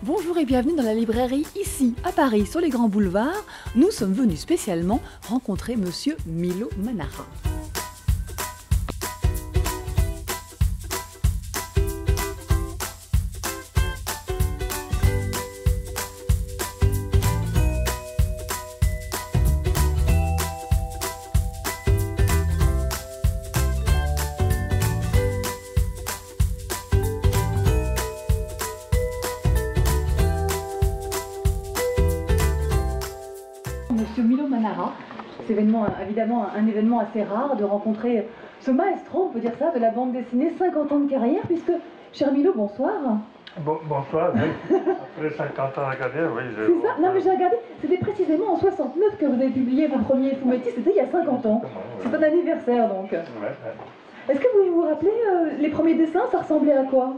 Bonjour et bienvenue dans la librairie ici à Paris sur les grands boulevards. Nous sommes venus spécialement rencontrer monsieur Milo Manara. Monsieur Milo Manara, c'est évidemment un événement assez rare de rencontrer ce maestro, on peut dire ça, de la bande dessinée, 50 ans de carrière, puisque, cher Milo, bonsoir. Bonsoir, oui. Après 50 ans de carrière, oui. C'est ça, non mais j'ai regardé, c'était précisément en 69 que vous avez publié votre premier Fumetti, c'était il y a 50 ans. C'est un anniversaire donc. Ouais. Est-ce que vous vous rappelez les premiers dessins, ça ressemblait à quoi?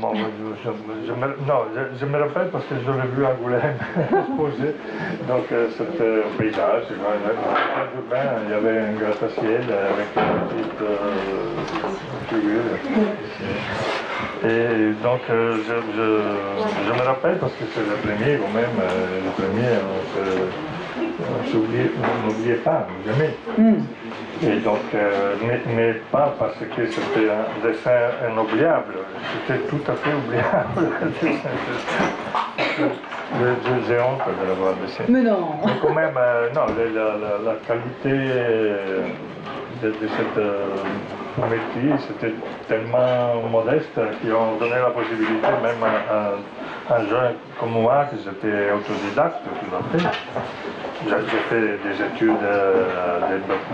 Bon, je me rappelle parce que je l'ai vu à Angoulême exposé. Donc c'était un paysage, il y avait un gratte-ciel avec une petite figure. Et donc je me rappelle parce que c'est le premier quand même, le premier, on n'oubliait pas, jamais. Et donc, mais pas parce que c'était un dessin inoubliable, c'était tout à fait oubliable. J'ai honte de l'avoir dessiné. Mais non. Mais quand même, non, la qualité de cette métier, c'était tellement modeste qu'ils ont donné la possibilité même à un jeune comme moi, que j'étais autodidacte tout à fait. J'ai fait des études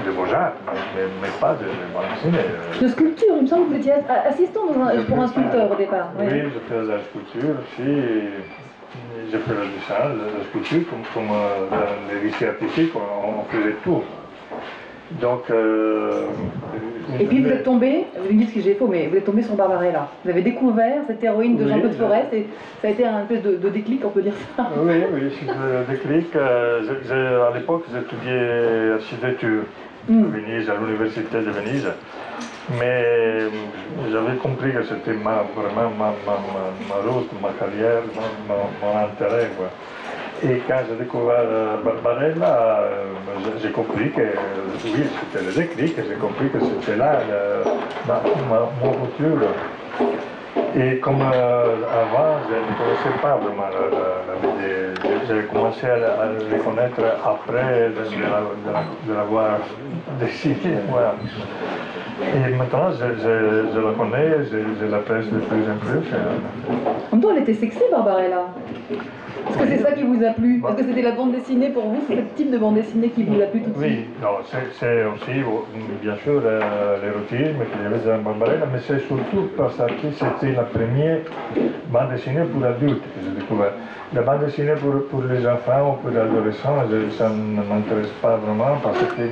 de beaux-arts, mais pas de bande dessinée. De sculpture, il me semble que vous étiez assistant pour un sculpteur au départ. Oui, j'ai fait de la sculpture aussi. J'ai fait le dessin, la sculpture, comme les lycées artistiques, on faisait tout. Donc, et puis vous êtes tombé, vous me dites que j'ai faux, mais vous êtes tombé sur Barbarella. Vous avez découvert cette héroïne de Jean-Claude Forest et ça a été un espèce de déclic, on peut dire ça. Oui, c'est un déclic. À l'époque, j'étudiais architecture à Venise, à l'université de Venise. Mais j'avais compris que c'était vraiment ma route, ma carrière, mon intérêt, quoi. Et quand j'ai découvert Barbarella, j'ai compris que, oui, c'était le déclic, j'ai compris que c'était là mon futur. Et comme avant, je ne connaissais pas vraiment la BD, j'ai commencé à les connaître après de l'avoir dessiné. Voilà. Et maintenant, je la connais, je la presse de plus en plus. En même temps, elle était sexy, Barbarella. Est-ce que c'est ça qui vous a plu? Est-ce que c'était la bande dessinée pour vous? C'est ce type de bande dessinée qui vous a plu tout de suite? Oui, c'est aussi, bien sûr, l'érotisme qu'il y avait dans Barbarella, mais c'est surtout parce que c'était la première bande dessinée pour adultes que j'ai découvert. La bande dessinée pour les enfants ou pour les adolescents, ça ne m'intéresse pas vraiment parce que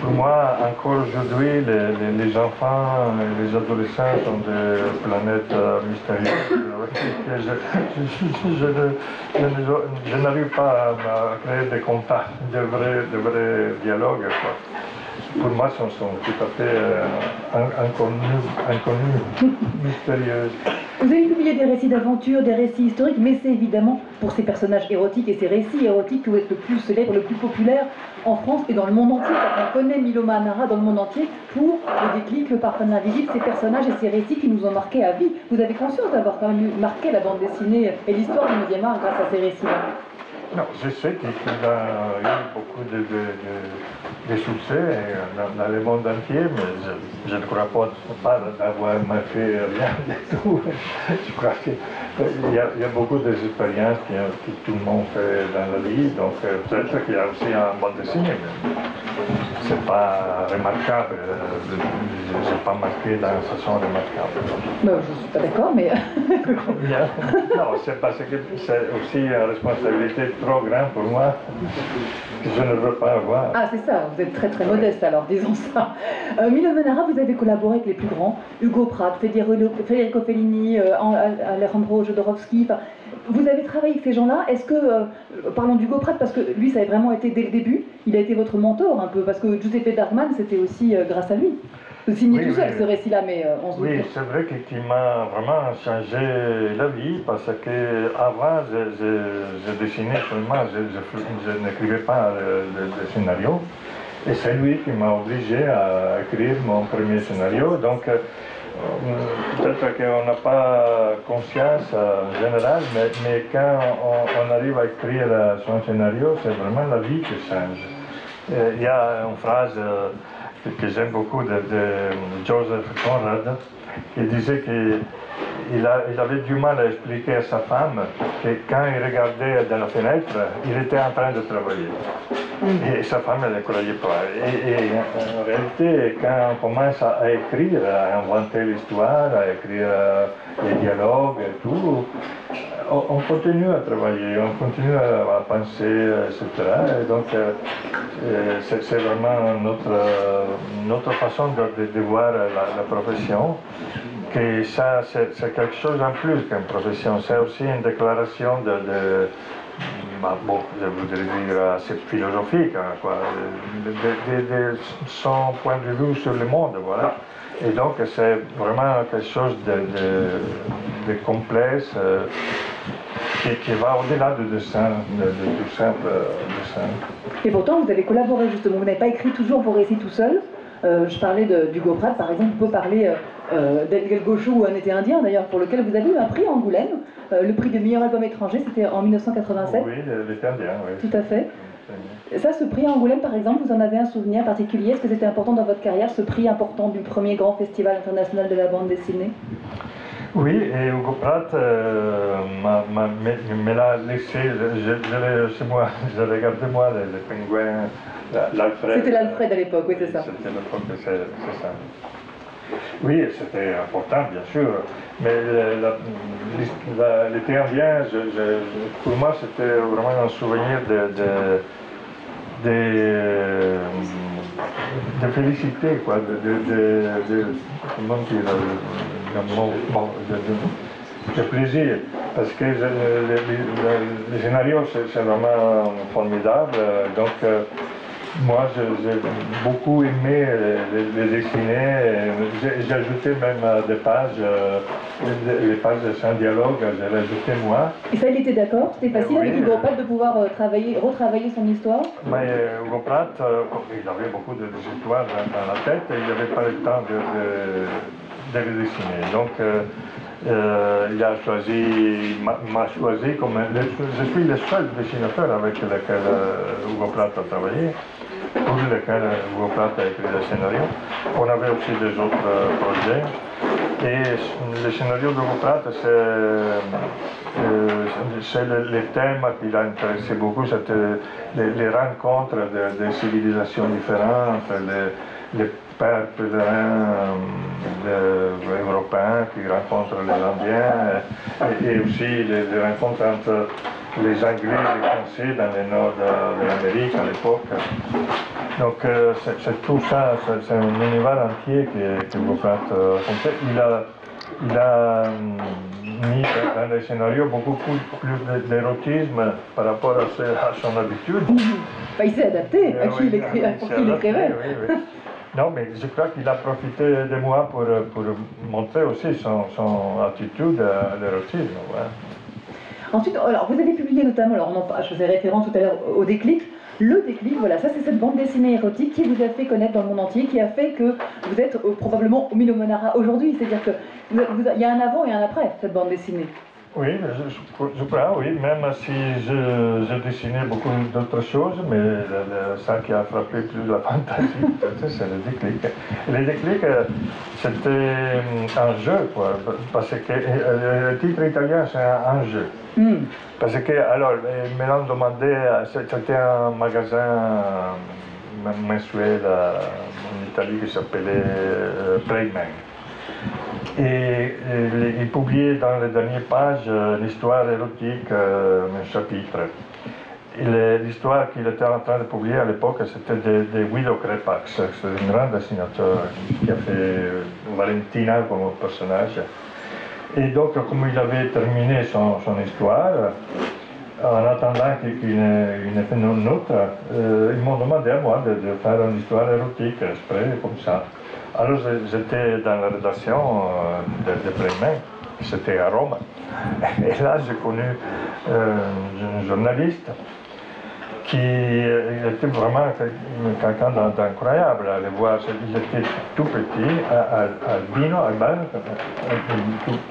pour moi, encore aujourd'hui, les enfants et les adolescents sont des planètes mystérieuses. Je n'arrive pas à créer des contacts, de vrais dialogues, quoi. Pour moi, sont tout à fait inconnus, mystérieux. Vous avez publié des récits d'aventure, des récits historiques, mais c'est évidemment pour ces personnages érotiques et ces récits érotiques que vous êtes le plus célèbre, le plus populaire en France et dans le monde entier. On connaît Milo Manara dans le monde entier pour le déclic, le parfum invisible, ces personnages et ces récits qui nous ont marqués à vie. Vous avez conscience d'avoir quand même marqué la bande dessinée et l'histoire du 9e art grâce à ces récits-là? Non, je sais qu'il a eu beaucoup de succès dans le monde entier, mais je ne crois pas d'avoir marqué rien du tout. Je crois qu'il y a beaucoup d'expériences que tout le monde fait dans la vie, donc peut-être qu'il y a aussi un bande dessinée, mais c'est pas remarquable. Je n'ai pas marqué d'une façon remarquable. Ben, je ne suis pas d'accord, mais... Non, c'est parce que c'est aussi une responsabilité trop grande pour moi que je ne veux pas avoir. Ah, c'est ça, vous êtes très très modeste alors, disons ça. Milo Manara, vous avez collaboré avec les plus grands, Hugo Pratt, Federico Fellini, Alejandro Jodorowsky. Enfin, vous avez travaillé avec ces gens-là. Est-ce que, parlons d'Hugo Pratt, parce que lui, ça a vraiment été dès le début, il a été votre mentor un peu, parce que Giuseppe Darman, c'était aussi grâce à lui. Vous signez tout seul ce récit-là, mais on se doute. Oui, c'est vrai qu'il m'a vraiment changé la vie parce que avant je dessinais seulement, je n'écrivais pas le scénario. Et c'est lui qui m'a obligé à écrire mon premier scénario. Donc peut-être qu'on n'a pas conscience en général, mais quand on arrive à écrire son scénario, c'est vraiment la vie qui change. Il y a une phrase que j'aime beaucoup de Joseph Conrad, qui disait qu'il avait du mal à expliquer à sa femme que quand il regardait dans la fenêtre, il était en train de travailler. Et sa femme, elle ne croyait pas. Et en réalité, quand on commence à écrire, à inventer l'histoire, à écrire les dialogues et tout, on continue à travailler, on continue à penser, etc. Et donc, c'est vraiment notre façon de voir la profession, que ça, c'est quelque chose en plus qu'une profession. C'est aussi une déclaration bon, je voudrais dire assez philosophique, hein, quoi, de son point de vue sur le monde, voilà. Et donc c'est vraiment quelque chose de complexe qui va au-delà du dessin, du simple dessin. Et pourtant, vous avez collaboré justement, vous n'avez pas écrit toujours vos récits tout seul. Je parlais d'Hugo Pratt, par exemple, on peut parler d'El Gaucho ou Un été indien, d'ailleurs, pour lequel vous avez eu un prix à Angoulême. Le prix de meilleur album étranger, c'était en 1987. Oui, l'été indien, oui. Tout à fait. Ça, ce prix à Angoulême, par exemple, vous en avez un souvenir particulier? Est-ce que c'était important dans votre carrière, ce prix important du premier grand festival international de la bande dessinée? Oui, et Hugo Pratt me l'a laissé, c'est moi, j'ai regardé moi les pingouins, l'Alfred. C'était l'Alfred à l'époque, oui, c'est ça. C'était l'époque, c'est ça. Oui, c'était important, bien sûr, mais l'été indien, pour moi, c'était vraiment un souvenir de félicité, quoi, comment dire, de plaisir, parce que le scénario, c'est vraiment formidable, donc moi, j'ai beaucoup aimé les dessiner. J'ai ajouté même des pages, les pages sans dialogue, j'ai rajouté moi. Et ça, il était d'accord? C'était facile avec Hugo Pratt de pouvoir retravailler son histoire? Mais Hugo Pratt, il avait beaucoup d'histoires dans la tête et il n'avait pas le temps de les dessiner. Donc, il a choisi, m'a choisi comme... Je suis le seul dessinateur avec lequel Hugo Pratt a travaillé, pour lequel Hugo Pratt a écrit le scénario. On avait aussi des autres projets. Et le scénario d'Hugo Pratt, c'est le thème qui l'a intéressé beaucoup, c'était les rencontres de civilisations différentes, les pères pèlerins européens qui rencontrent les Indiens, et aussi les rencontres entre les Anglais et les Français dans le nord de l'Amérique à l'époque. Donc c'est tout ça, c'est un univers entier que Hugo Pratt racontait. Il a mis dans les scénarios beaucoup plus d'érotisme par rapport à son habitude. Il s'est adapté à qui il écrivait. Oui. Non, mais je crois qu'il a profité de moi pour montrer aussi son attitude à l'érotisme. Ouais. Ensuite, alors, vous avez publié notamment, je faisais référence tout à l'heure au Déclic. Le Déclic, voilà, ça c'est cette bande dessinée érotique qui vous a fait connaître dans le monde entier, qui a fait que vous êtes probablement au Milo Manara aujourd'hui. C'est-à-dire qu'il y a un avant et un après cette bande dessinée. Oui, je crois, oui, même si je dessinais beaucoup d'autres choses, mais ça qui a frappé plus la fantaisie, c'est le Déclic. Et le Déclic, c'était un jeu, quoi, parce que le titre italien, c'est un jeu. Parce que, alors, me l'ont demandé, c'était un magasin mensuel en Italie qui s'appelait Playman. Et il publiait dans les dernières pages l'histoire érotique, un chapitre. L'histoire qu'il était en train de publier à l'époque, c'était de Guido Crepax, c'est un grand dessinateur qui a fait Valentina comme personnage. Et donc, comme il avait terminé son histoire, en attendant qu'il n'ait fait une autre, ils m'ont demandé à moi de faire une histoire érotique, exprès, comme ça. Alors j'étais dans la rédaction de Bremen, c'était à Rome. Et là j'ai connu une journaliste qui était vraiment quelqu'un d'incroyable à aller voir. Il était tout petit, albino,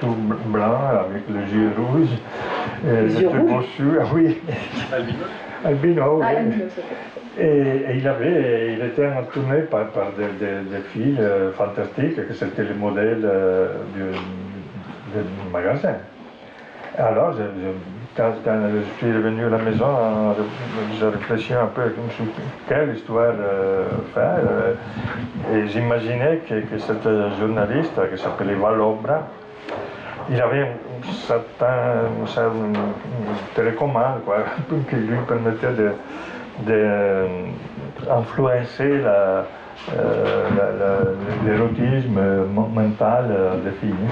tout blanc, avec les yeux rouges, les yeux rouges bossu, oui. Albino, oui. Albino, Et il était entouré par des filles fantastiques, que c'était le modèle du magasin. Alors, quand je suis revenu à la maison, j'ai réfléchi un peu sur quelle histoire faire. Et j'imaginais que cette journaliste, qui s'appelait Valobra, il avait une certaine télécommande quoi, qui lui permettait d'influencer l'érotisme mental des filles.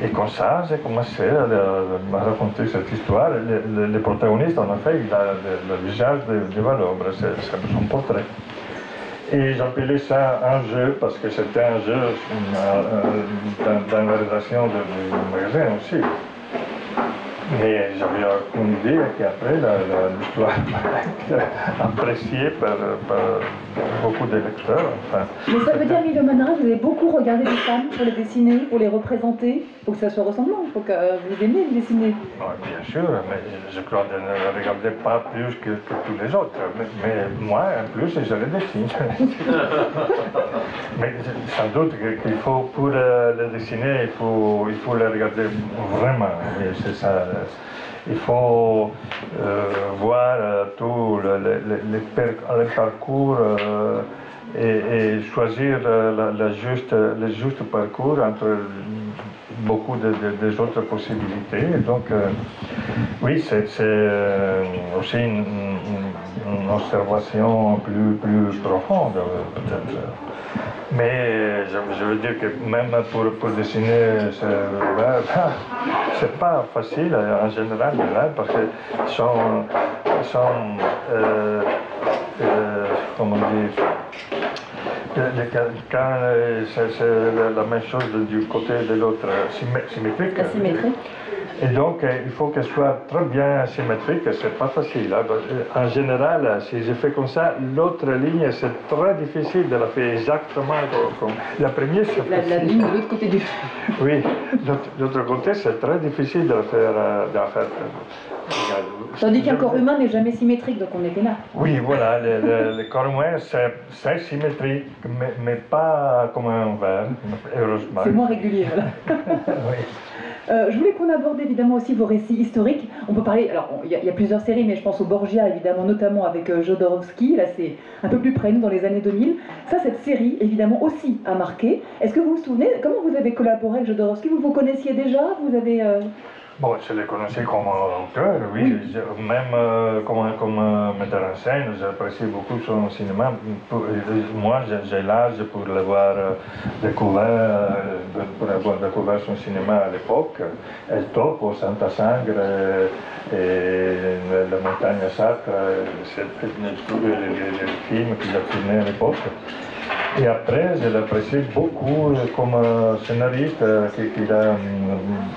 Et comme ça, j'ai commencé à me raconter cette histoire. Le protagoniste, en effet, il a le visage de Valobra, c'est son portrait. Et j'appelais ça un jeu parce que c'était un jeu dans la rédaction du magasin aussi. Mais j'avais aucune idée qu'après l'histoire appréciée par beaucoup de lecteurs. Enfin, mais ça veut dire, Milo Manara, vous avez beaucoup regardé des femmes pour les dessiner, pour les représenter. Il faut que ça soit ressemblant, il faut que vous aimiez les dessiner. Bien sûr, mais je crois que je ne regardais pas plus que tous les autres. Mais moi, en plus, je les dessine. Mais sans doute qu'il faut, pour les dessiner, il faut les regarder vraiment. C'est ça. Il faut voir tout le parcours et choisir le juste parcours entre beaucoup des autres possibilités. Donc, oui, c'est aussi une observation plus profonde, peut-être. Mais je veux dire que même pour dessiner c'est pas facile en général parce que sont comment dire, quand c'est la même chose du côté de l'autre, symétrique. Asymétrique. Et donc, il faut qu'elle soit très bien symétrique, c'est pas facile. En général, si je fais comme ça, l'autre ligne, c'est très difficile de la faire exactement comme la première. La ligne de l'autre côté du... Oui, de l'autre côté, c'est très difficile de la faire. Tandis qu'un corps humain n'est jamais symétrique, donc on était là. Oui, voilà, le corps humain, c'est symétrique, mais pas comme un verre, heureusement. C'est moins régulier, voilà. Oui. Je voulais qu'on aborde évidemment aussi vos récits historiques. On peut parler, alors il y a plusieurs séries, mais je pense au Borgia évidemment, notamment avec Jodorowsky. Là c'est un peu plus près, nous, dans les années 2000. Ça, cette série évidemment aussi a marqué. Est-ce que vous vous souvenez, comment vous avez collaboré avec Jodorowsky? Vous vous connaissiez déjà? Vous avez... Bon, je le connaissais comme auteur, oui. Même comme metteur en scène, j'apprécie beaucoup son cinéma. Moi, j'ai l'âge pour l'avoir découvert, son cinéma à l'époque. El Topo, Santa Sangre et La Montagne Sacre, c'est le film qu'il a tourné à l'époque. Et après, je l'apprécie beaucoup comme scénariste, qu'il a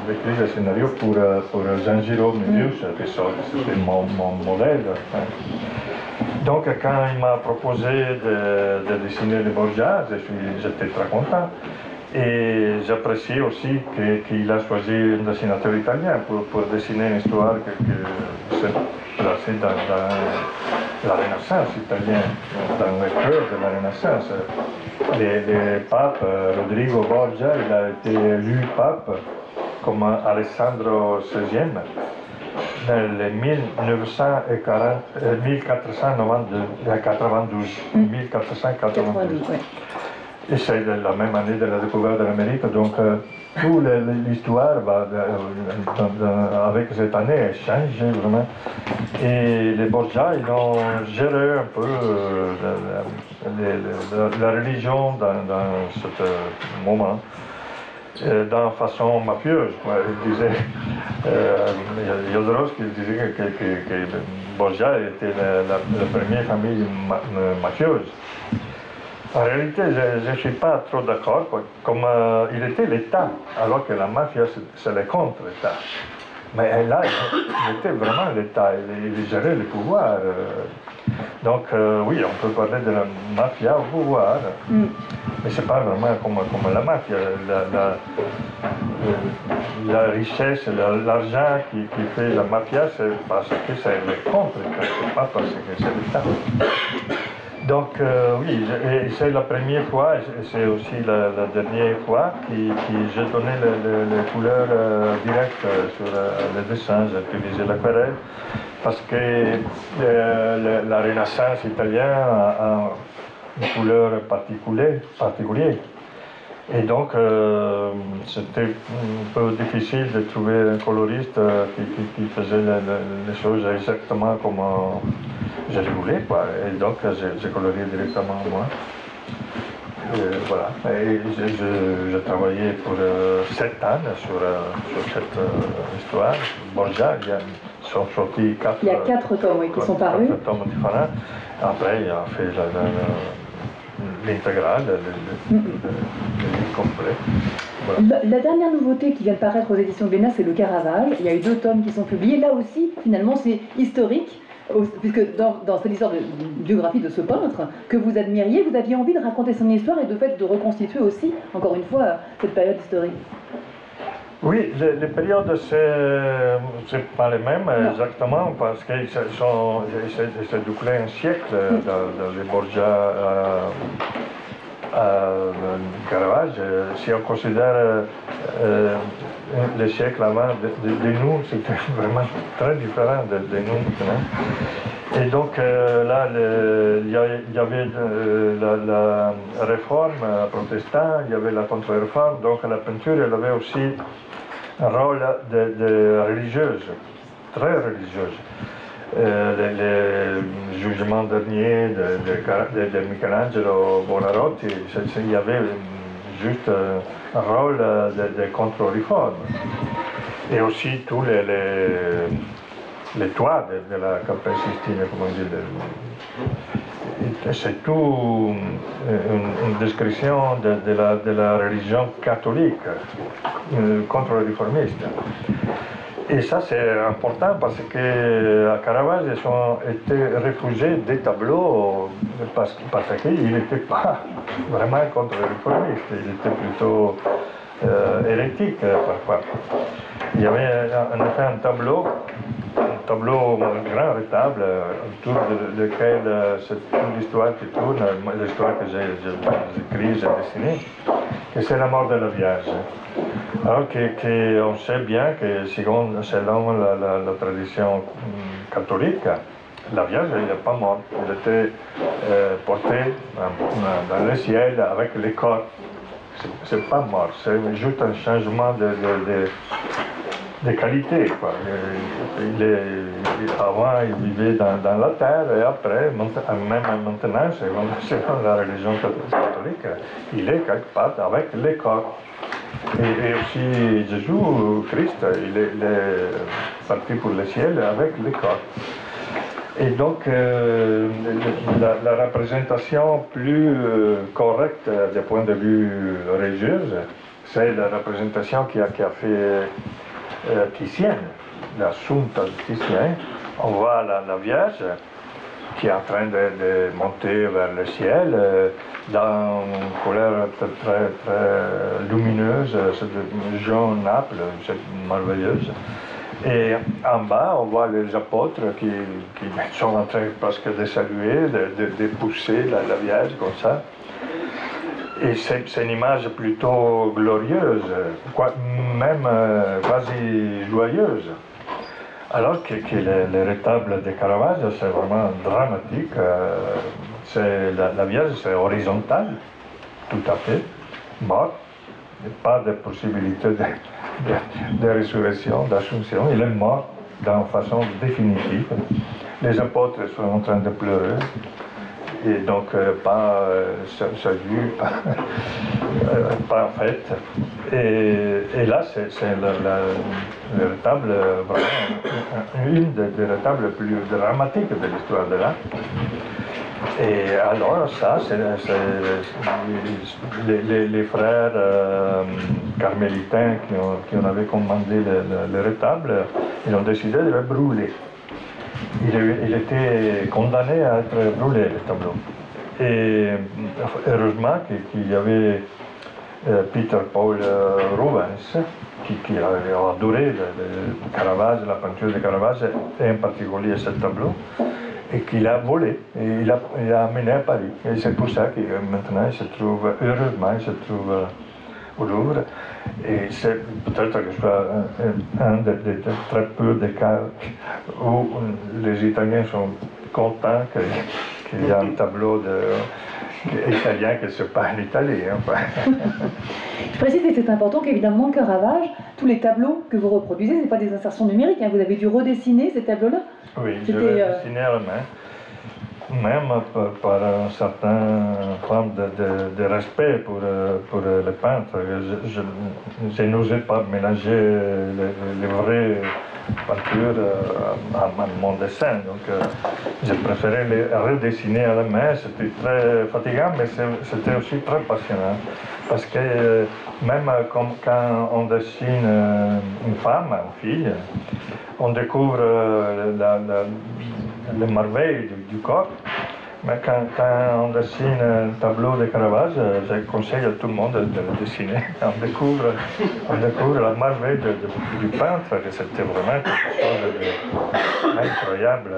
écrit le scénario pour Jean Giraud Mélius, qui c'était mon modèle. Donc, quand il m'a proposé de dessiner le Borgia, j'étais très content. Et j'apprécie aussi qu'il a choisi un dessinateur italien pour dessiner une histoire qui s'est placée dans la Renaissance italienne, dans le cœur de la Renaissance. Le pape Rodrigo Borgia, il a été élu pape comme Alessandro XVI dans les 1492. Ouais. Et c'est la même année de la découverte de l'Amérique, donc toute l'histoire avec cette année a changé vraiment. Et les Borgia, ils ont géré un peu la religion dans ce moment, d'une façon mafieuse. Il disait, Jodorowsky disait que Borgia était la première famille mafieuse. En réalité, je ne suis pas trop d'accord. Comme il était l'État, alors que la mafia, c'est contre l'État. Mais là, il était vraiment l'État, il gérait le pouvoir. Donc oui, on peut parler de la mafia au pouvoir, mais c'est pas vraiment comme la mafia. La richesse, l'argent qui fait la mafia, c'est parce que c'est le contre l'État, c'est pas parce que c'est l'État. Donc oui, c'est la première fois, et c'est aussi la dernière fois que j'ai donné les couleurs directes sur le dessin. J'ai utilisé l'aquarelle parce que la Renaissance italienne a une couleur particulière. Et donc, c'était un peu difficile de trouver un coloriste qui faisait les choses exactement comme je le voulais, quoi. Et donc, j'ai colorié directement moi. Et voilà. Et j'ai travaillé pour 7 ans sur cette histoire. Borgia, ils sont sortis 4. Il y a 4 tomes, oui, qui sont parus. 4 tomes différents. Après, il a fait l'intégrale, le livre complet. Voilà. La dernière nouveauté qui vient de paraître aux éditions Glénat, c'est le Caravage. Il y a eu 2 tomes qui sont publiés. Là aussi, finalement, c'est historique, puisque dans cette histoire de biographie de ce peintre que vous admiriez, vous aviez envie de raconter son histoire et de fait de reconstituer aussi, encore une fois, cette période historique. Oui, les périodes, c'est pas les mêmes exactement, parce que c'est doublé un siècle dans les Borgia Caravage. Si on considère les siècles avant de nous, c'était vraiment très différent de nous maintenant. Et donc là, il y avait la réforme protestante, il y avait la contre-réforme, donc la peinture, elle avait aussi un rôle de religieuse, très religieuse. Les jugements derniers de Michelangelo Buonarroti, il y avait juste un rôle de contre-réforme. Et aussi tous les toits de la Capelle Sistine, comme on dit. C'est tout une description de la religion catholique contre-réformiste. Et ça, c'est important parce qu'à Caravage, ils ont été refusés des tableaux parce qu'il n'était pas vraiment contre-réformiste, il était plutôt hérétique parfois. Il y avait en effet un tableau, un grand retable autour duquel c'est toute l'histoire qui tourne, l'histoire que j'ai écrite, j'ai dessinée, que c'est la mort de la Vierge. Alors qu'on sait bien que selon la tradition catholique, la Vierge n'est pas morte, elle était portée dans le ciel avec les corps. C'est pas mort, c'est juste un changement de qualité, quoi. Avant, il vivait dans la terre, et après, même maintenant, selon la religion catholique, il est quelque part avec les corps. Et aussi Jésus, Christ, il est parti pour le ciel avec les corps. Et donc, la représentation plus correcte du point de vue religieux, c'est la représentation qui a fait Titien, l'Assunta de Titien. On voit la Vierge qui est en train de monter vers le ciel dans une couleur très lumineuse, c'est de jaune Naples, c'est merveilleuse. Et en bas, on voit les apôtres qui sont en train presque de saluer, de pousser la Vierge comme ça. Et c'est une image plutôt glorieuse, même quasi joyeuse. Alors que le retable de Caravage, c'est vraiment dramatique. La Vierge, c'est horizontal, tout à fait, morte. Il n'y a pas de possibilité de résurrection, d'assomption. Il est mort d'une façon définitive. Les apôtres sont en train de pleurer. Et donc, pas salut, pas en fait. Et là, c'est le retable, vraiment, une des retables les plus dramatiques de l'histoire de l'art. Et alors ça, les frères carmélitains qui en avaient commandé le retable, ils ont décidé de le brûler. Il était condamné à être brûlé, le tableau. Et heureusement qu'il y avait Peter Paul Rubens, qui avait adoré le Caravage, la peinture de Caravage, et en particulier ce tableau, et qu'il a volé, et il l'a amené à Paris. Et c'est pour ça que maintenant il se trouve, heureusement, il se trouve au Louvre. Et c'est peut-être que ce soit un des très peu de cas où les Italiens sont contents qu'il y a un tableau italien qui se peint en Italie. Hein. Je précise, et c'est important qu'évidemment, Caravage, tous les tableaux que vous reproduisez, ce n'est pas des insertions numériques, hein, vous avez dû redessiner ces tableaux-là. Oui, je l'ai dessiné à la main, même par une certaine forme de respect pour le peintre. Je n'osais pas mélanger les vraies peintures à mon dessin, donc je préférais les redessiner à la main. C'était très fatigant, mais c'était aussi très passionnant, parce que même quand on dessine une femme, une fille, on découvre les merveilles du corps, mais quand on dessine un tableau de Caravage, je conseille à tout le monde de le dessiner. On découvre la merveille du peintre, que c'était vraiment quelque chose d'incroyable.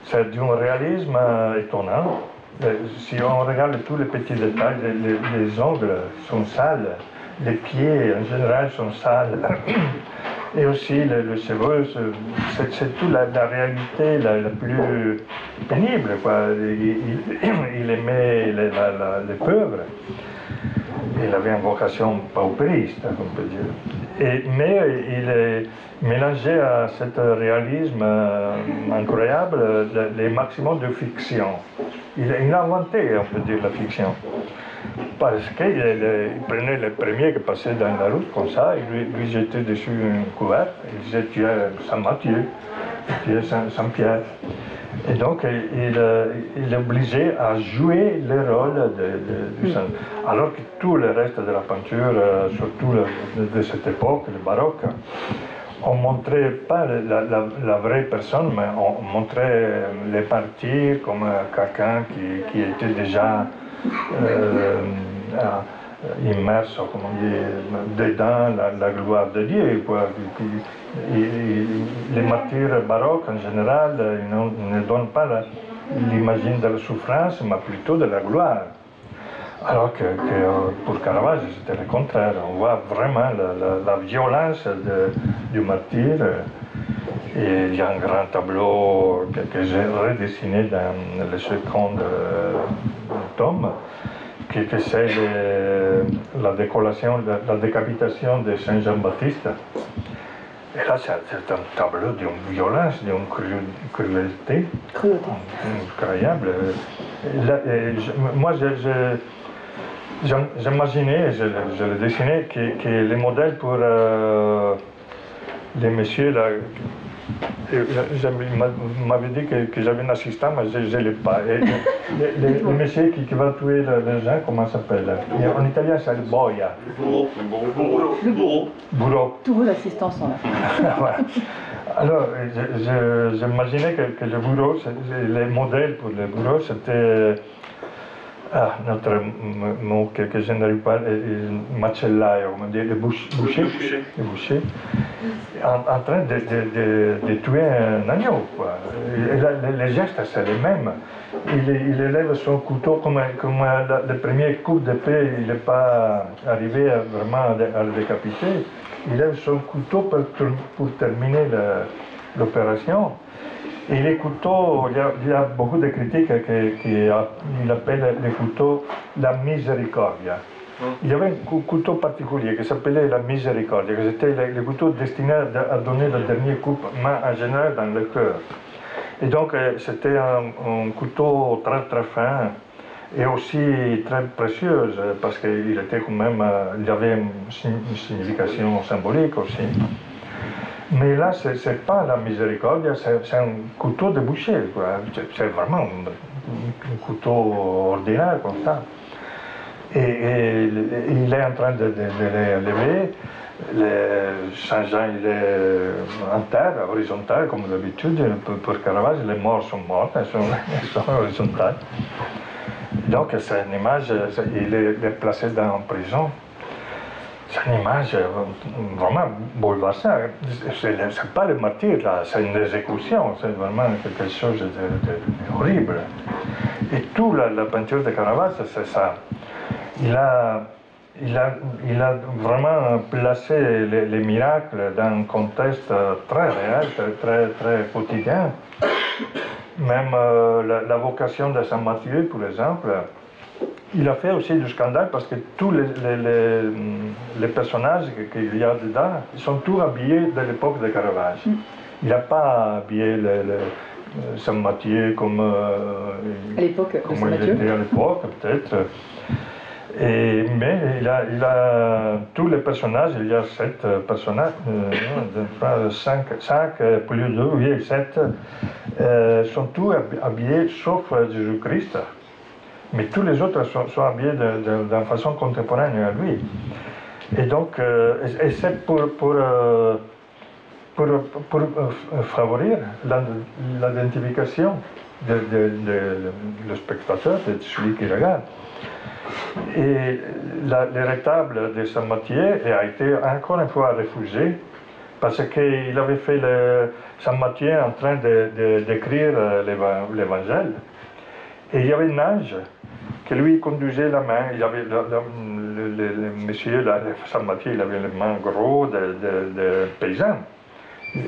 C'est d'un réalisme étonnant. Si on regarde tous les petits détails, les ongles sont sales, les pieds en général sont sales. Et aussi le cheveu, c'est toute la réalité la plus pénible, quoi. Il aimait les pauvres. Il avait une vocation paupériste, on peut dire. Mais il mélangeait à ce réalisme incroyable les maximums de fiction. Il a inventé, on peut dire, la fiction. Parce qu'il prenait le premier qui passait dans la route comme ça, il lui jetait dessus un couvert, il disait tu es Saint-Mathieu, tu es Saint-Pierre. Et donc il l'obligeait à jouer le rôle du saint. Alors que tout le reste de la peinture, surtout de cette époque, le baroque, on ne montrait pas la vraie personne, mais on montrait les parties comme quelqu'un qui était déjà immerse, comme on dit, dedans la gloire de Dieu. Quoi. Les martyrs baroques, en général, ils ne donnent pas l'image de la souffrance, mais plutôt de la gloire. Alors que pour Caravage, c'était le contraire. On voit vraiment la violence du martyr. Et il y a un grand tableau que j'ai redessiné dans le second tome, que c'est la décapitation de Saint Jean-Baptiste. Et là, c'est un tableau d'une violence, d'une cruauté incroyable. Moi, j'imaginais, je le dessinais, que les modèles pour les messieurs, là, m'avait dit que j'avais un assistant, mais je ne l'ai pas. Les messieurs qui vont tuer les gens, comment ça s'appelle? En italien, c'est le boia. Le bourreau. Bourreau. Tous vos assistants sont là. Voilà. Alors, j'imaginais que le bourreau, les modèles pour le bourreau, c'était notre mot que je n'arrive pas, macellaio, on dit le boucher, en train de tuer un agneau. Quoi. Les gestes, c'est les mêmes. Il élève son couteau comme le premier coup d'épée, il n'est pas arrivé vraiment à le décapiter. Il élève son couteau pour terminer l'opération. Et les couteaux, il y a beaucoup de critiques qui appellent les couteaux la miséricordia. Il y avait un couteau particulier qui s'appelait la miséricordia, que c'était le couteau destiné à donner le dernier coup, mais en général dans le cœur. Et donc c'était un couteau très très fin et aussi très précieux, parce qu'il était quand même, il avait une signification symbolique aussi. Mais là, ce n'est pas la miséricorde, c'est un couteau de boucher. C'est vraiment un couteau ordinaire comme ça. Et il est en train de les lever. Saint-Jean, il est en terre, horizontal, comme d'habitude. Pour Caravage, les morts sont morts, elles sont horizontales. Donc, c'est une image, il est placé en prison. C'est une image vraiment bouleversante. C'est pas le martyr, là, c'est une exécution, c'est vraiment quelque chose d'horrible. Et toute la peinture de Caravage, c'est ça. Il a vraiment placé les miracles dans un contexte très réel, très quotidien. Même la vocation de Saint Matthieu, par exemple, il a fait aussi du scandale parce que tous les personnages qu'il y a dedans, ils sont tous habillés de l'époque de Caravage. Il n'a pas habillé Saint Matthieu comme à l'époque de Saint Matthieu. Il était à l'époque, peut-être. Mais il a tous les personnages, il y a 7 personnages, 5 plus 2, oui, 7, sont tous habillés sauf Jésus-Christ. Mais tous les autres sont habillés d'une façon contemporaine à lui. Et donc, c'est pour favoriser l'identification du spectateur, de celui qui regarde. Et le retable de Saint Matthieu a été encore une fois refusé parce qu'il avait fait Saint Matthieu en train d'écrire l'évangile. Et il y avait un ange qui lui conduisait la main. Il avait le monsieur, Saint Matthieu, il avait les mains grosses de paysan.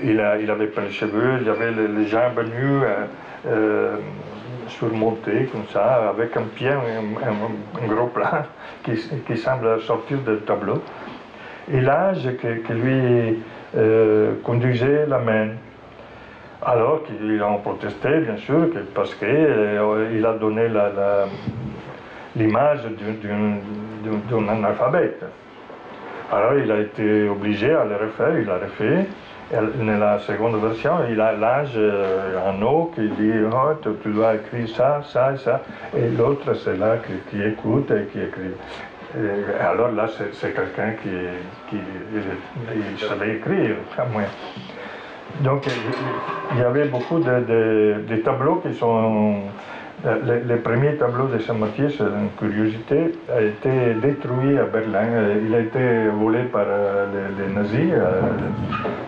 Il avait pas les cheveux, il avait les jambes nues. Surmonté comme ça, avec un pied, un gros plan qui semble sortir du tableau. Et l'ange qui lui conduisait la main. Alors qu'ils ont protesté, bien sûr, parce qu'il a donné l'image d'un analphabète. Alors il a été obligé à le refaire, il l'a refait. Dans la seconde version, il a l'ange en eau qui dit oh, tu dois écrire ça, ça et ça. Et l'autre, c'est là qui écoute et qui écrit. Et alors là, c'est quelqu'un qui savait écrire, comme moi. Donc il y avait beaucoup de tableaux qui sont. Les premiers tableaux de Saint Matthieu, c'est une curiosité, a été détruit à Berlin. Il a été volé par les nazis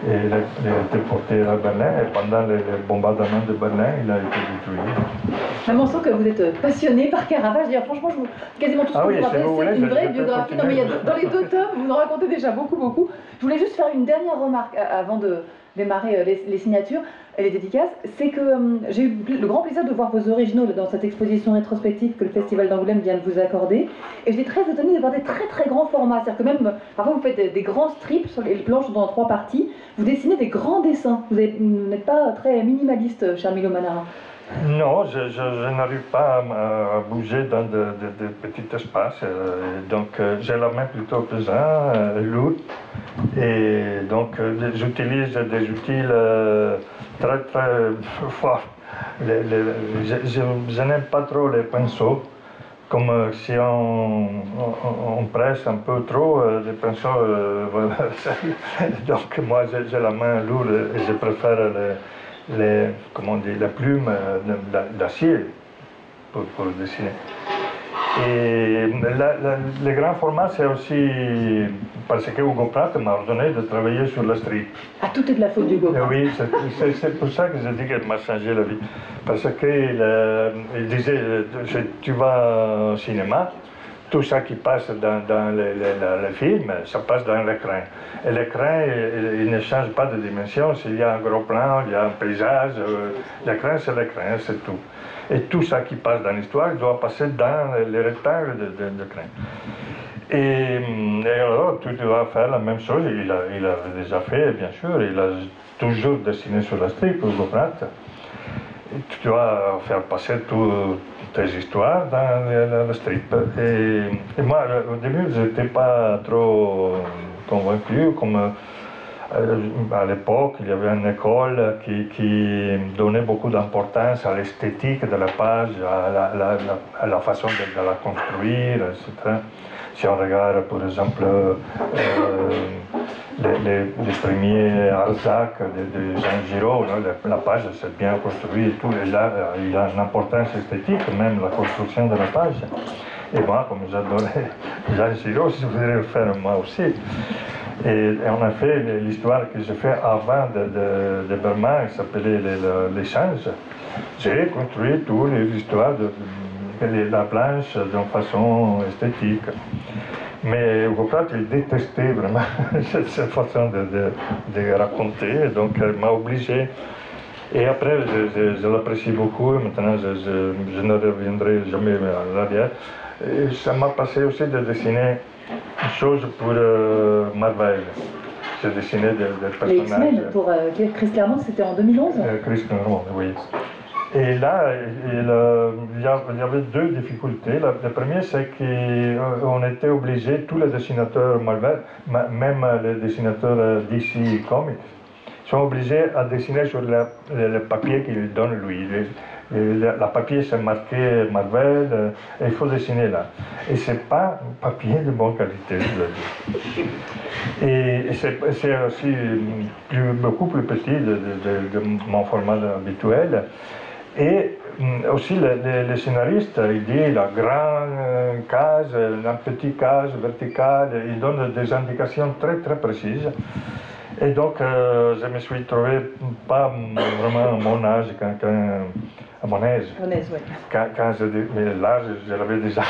et il a été porté à Berlin. Et pendant les bombardements de Berlin, il a été détruit. On sent que vous êtes passionné par Caravage. Franchement, quasiment tout ce que vous racontez, c'est une vraie biographie. Non, mais dans les 2 tomes, vous nous racontez déjà beaucoup. Je voulais juste faire une dernière remarque avant de démarrer les signatures et les dédicaces. C'est que j'ai eu le grand plaisir de voir vos originaux dans cette exposition rétrospective que le Festival d'Angoulême vient de vous accorder. Et j'étais très étonnée de voir des très grands formats. C'est-à-dire que même, parfois vous faites des grands strips, sur les planches sont dans 3 parties. Vous dessinez des grands dessins. Vous n'êtes pas très minimaliste, cher Milo Manara. Non, je n'arrive pas à bouger dans de petits espaces. Donc, j'ai la main plutôt pesante, lourde. Et donc, j'utilise des outils très forts. Je n'aime pas trop les pinceaux. Comme si on presse un peu trop les pinceaux. Voilà. Donc, moi, j'ai la main lourde et je préfère la plume d'acier pour dessiner. Et le grand format, c'est aussi parce que Hugo Pratt m'a ordonné de travailler sur la strip. Ah, tout est de la faute d'Hugo Pratt. Oui, c'est pour ça que je dis qu'elle m'a changé la vie. Parce qu'il disait, tu vas au cinéma, tout ça qui passe dans le film, ça passe dans l'écran. Et l'écran, il ne change pas de dimension. S'il y a un gros plan, il y a un paysage, l'écran, c'est tout. Et tout ça qui passe dans l'histoire doit passer dans les rectangles de l'écran. Et alors, tu dois faire la même chose. Il avait déjà fait, bien sûr. Il a toujours dessiné sur la strip, Hugo Pratt. Tu dois faire passer toutes tes histoires dans la strip. Et moi, au début, je n'étais pas trop convaincu. À l'époque, il y avait une école qui donnait beaucoup d'importance à l'esthétique de la page, à la façon de la construire, etc. Si on regarde, par exemple, les premiers Arzac de Jean Giraud, la page c'est bien construite et tout, et là il y a une importance esthétique, même la construction de la page. Et moi, comme j'adorais Jean Giraud, je voudrais le faire moi aussi. Et on a fait l'histoire que j'ai fait avant de Berman, qui s'appelait l'échange. J'ai construit toute l'histoire de la planche d'une façon esthétique. Mais Hugo Pratt, il détestait vraiment cette façon de raconter, donc il m'a obligé. Et après, je l'apprécie beaucoup, maintenant je ne reviendrai jamais en arrière. Et ça m'a passé aussi de dessiner une chose pour Marvel. J'ai dessiné des personnages. Les X-Men, pour Chris Claremont, c'était en 2011 Chris Claremont, oui. Et là, il y avait deux difficultés. La première, c'est qu'on était obligé, tous les dessinateurs Marvel, même les dessinateurs DC Comics, sont obligés à dessiner sur le papier qu'il donne lui. Le papier, c'est marqué Marvel, et il faut dessiner là. Et ce n'est pas un papier de bonne qualité, je veux dire. Et c'est aussi beaucoup plus petit de mon format habituel. Et aussi les scénaristes, ils disent la grande case, la petite case verticale, ils donnent des indications très très précises. Et donc je me suis trouvé pas vraiment à mon âge, à mon âge. Oui. Mais là, je l'avais déjà.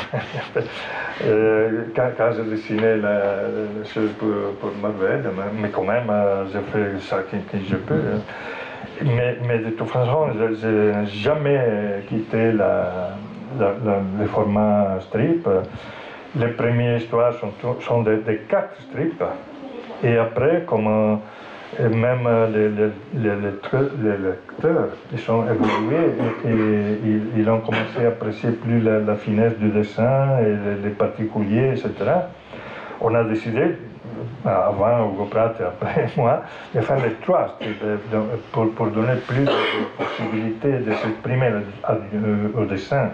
Quand je dessinais les choses pour Marvel, mais quand même, je fais ça que je peux. Mais de toute façon, je n'ai jamais quitté le format strip. Les premières histoires sont des 4 strips. Et après, comme même les lecteurs, ils sont évolués et ils ont commencé à apprécier plus la finesse du dessin et les particuliers, etc. On a décidé, avant Hugo Pratt et après moi, de faire les 3 pour donner plus de possibilités de s'exprimer au dessin.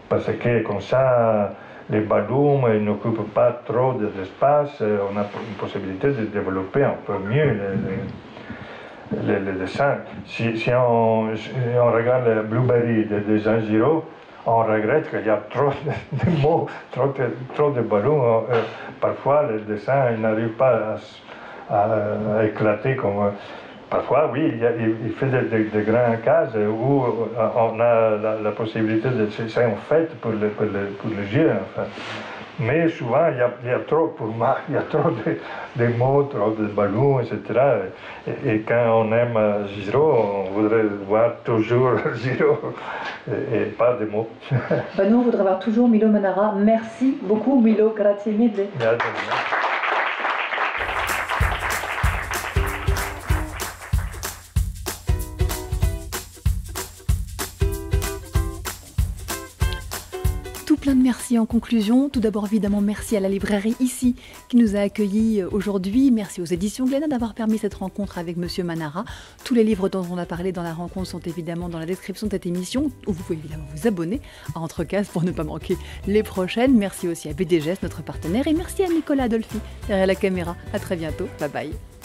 Parce que comme ça, les ballons n'occupent pas trop d'espace, on a une possibilité de développer un peu mieux les dessins. Si on regarde le Blueberry de Jean Giraud, on regrette qu'il y a trop de mots, trop de ballons. Parfois, le dessin n'arrive pas à éclater comme... Parfois, oui, il fait des grandes cases où on a la possibilité de... C'est en fait pour le jeu, enfin. Mais souvent, il y a trop, pour moi, il y a trop de mots, trop de ballons, etc. Et quand on aime Giraud, on voudrait voir toujours Giraud et pas de mots. Nous, on voudrait voir toujours Milo Manara. Merci beaucoup, Milo. Grazie mille. Plein de merci en conclusion. Tout d'abord, évidemment, merci à la librairie ici qui nous a accueillis aujourd'hui. Merci aux éditions Glénat d'avoir permis cette rencontre avec Monsieur Manara. Tous les livres dont on a parlé dans la rencontre sont évidemment dans la description de cette émission, où vous pouvez évidemment vous abonner à Entrecases pour ne pas manquer les prochaines. Merci aussi à BDGES, notre partenaire, et merci à Nicolas Adolphi derrière la caméra. À très bientôt. Bye bye.